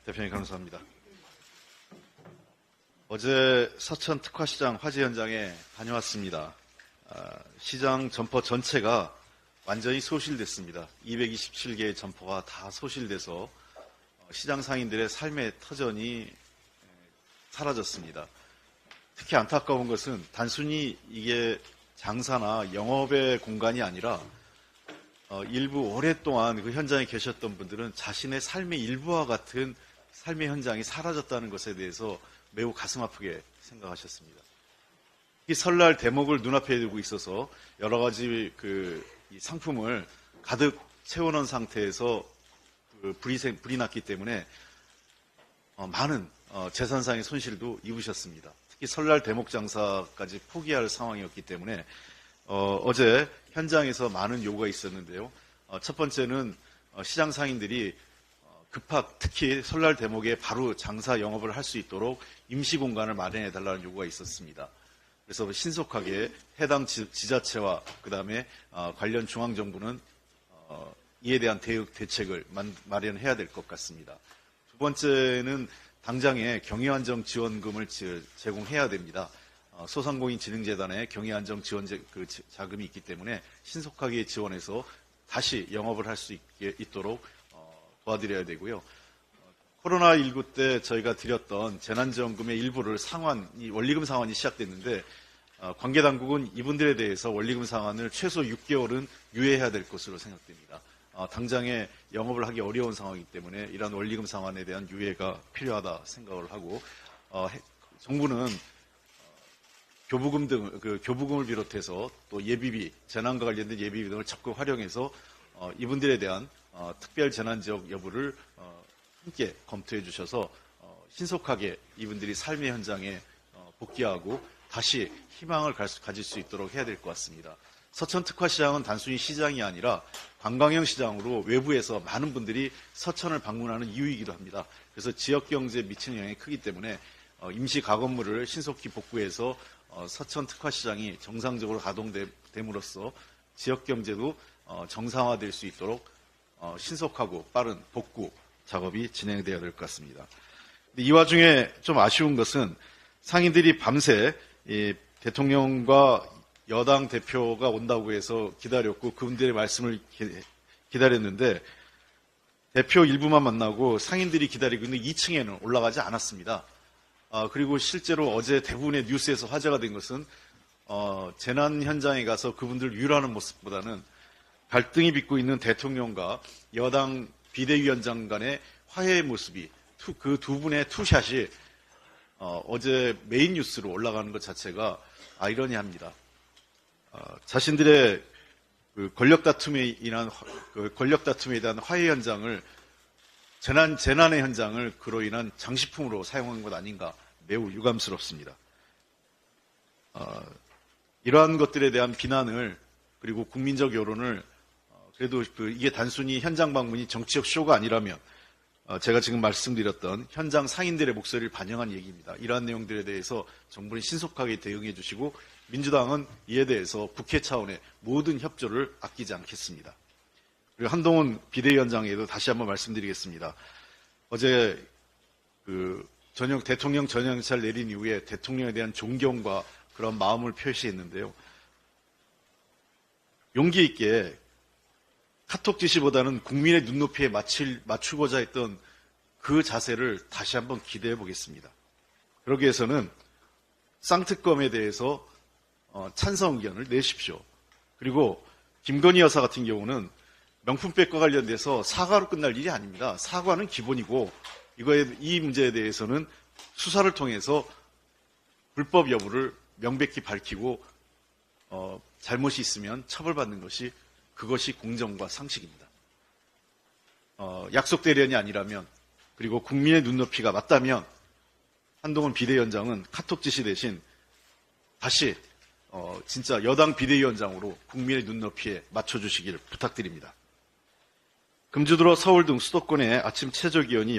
대표님 감사합니다. 어제 서천 특화시장 화재 현장에 다녀왔습니다. 시장 점포 전체가 완전히 소실됐습니다. 227개의 점포가 다 소실돼서 시장 상인들의 삶의 터전이 사라졌습니다. 특히 안타까운 것은 단순히 이게 장사나 영업의 공간이 아니라 일부 오랫동안 그 현장에 계셨던 분들은 자신의 삶의 일부와 같은 삶의 현장이 사라졌다는 것에 대해서 매우 가슴 아프게 생각하셨습니다. 이 설날 대목을 눈앞에 두고 있어서 여러 가지 이 상품을 가득 채워놓은 상태에서 불이 났기 때문에 많은 재산상의 손실도 입으셨습니다. 특히 설날 대목 장사까지 포기할 상황이었기 때문에 어제 현장에서 많은 요구가 있었는데요. 첫 번째는 시장 상인들이 특히 설날 대목에 바로 장사 영업을 할 수 있도록 임시 공간을 마련해 달라는 요구가 있었습니다. 그래서 신속하게 해당 지자체와 그다음에 관련 중앙정부는 이에 대한 대책을 마련해야 될 것 같습니다. 두 번째는 당장에 경위안정 지원금을 제공해야 됩니다. 소상공인진흥재단에 경위안정 지원 자금이 있기 때문에 신속하게 지원해서 다시 영업을 할 수 있도록 도와드려야 되고요. 코로나19 때 저희가 드렸던 재난지원금의 일부를 원리금 상환이 시작됐는데 관계당국은 이분들에 대해서 원리금 상환을 최소 6개월은 유예해야 될 것으로 생각됩니다. 당장에 영업을 하기 어려운 상황이기 때문에 이러한 원리금 상환에 대한 유예가 필요하다 생각을 하고 정부는 교부금을 비롯해서 또 예비비, 재난과 관련된 예비비 등을 적극 활용해서 이분들에 대한 특별 재난지역 여부를 함께 검토해 주셔서 신속하게 이분들이 삶의 현장에 복귀하고 다시 희망을 가질 수 있도록 해야 될 것 같습니다. 서천 특화시장은 단순히 시장이 아니라 관광형 시장으로 외부에서 많은 분들이 서천을 방문하는 이유이기도 합니다. 그래서 지역경제에 미치는 영향이 크기 때문에 임시 가건물을 신속히 복구해서 서천 특화시장이 정상적으로 가동됨으로써 지역경제도 정상화될 수 있도록 신속하고 빠른 복구 작업이 진행되어야 될 것 같습니다. 이 와중에 좀 아쉬운 것은 상인들이 밤새 대통령과 여당 대표가 온다고 해서 기다렸고 그분들의 말씀을 기다렸는데 대표 일부만 만나고 상인들이 기다리고 있는 2층에는 올라가지 않았습니다. 그리고 실제로 어제 대부분의 뉴스에서 화제가 된 것은 재난 현장에 가서 그분들 위로하는 모습보다는 갈등이 빚고 있는 대통령과 여당 비대위원장 간의 화해의 모습이 그 두 분의 투샷이 어제 메인 뉴스로 올라가는 것 자체가 아이러니합니다. 자신들의 권력 다툼에 대한 화해 현장을 재난의 현장을 그로 인한 장식품으로 사용한 것 아닌가 매우 유감스럽습니다. 이러한 것들에 대한 비난을 그리고 국민적 여론을 그래도 이게 단순히 현장 방문이 정치적 쇼가 아니라면 제가 지금 말씀드렸던 현장 상인들의 목소리를 반영한 얘기입니다. 이러한 내용들에 대해서 정부는 신속하게 대응해 주시고 민주당은 이에 대해서 국회 차원의 모든 협조를 아끼지 않겠습니다. 그리고 한동훈 비대위원장에도 다시 한번 말씀드리겠습니다. 어제 대통령 전형차를 내린 이후에 대통령에 대한 존경과 그런 마음을 표시했는데요. 용기 있게 카톡 지시보다는 국민의 눈높이에 맞추고자 했던 그 자세를 다시 한번 기대해 보겠습니다. 그러기 위해서는 쌍특검에 대해서 찬성 의견을 내십시오. 그리고 김건희 여사 같은 경우는 명품백과 관련돼서 사과로 끝날 일이 아닙니다. 사과는 기본이고 이 문제에 대해서는 수사를 통해서 불법 여부를 명백히 밝히고 잘못이 있으면 처벌받는 그것이 공정과 상식입니다. 약속 대련이 아니라면 그리고 국민의 눈높이가 맞다면 한동훈 비대위원장은 카톡 지시 대신 다시 진짜 여당 비대위원장으로 국민의 눈높이에 맞춰주시기를 부탁드립니다. 금주 들어 서울 등 수도권의 아침 최저기온이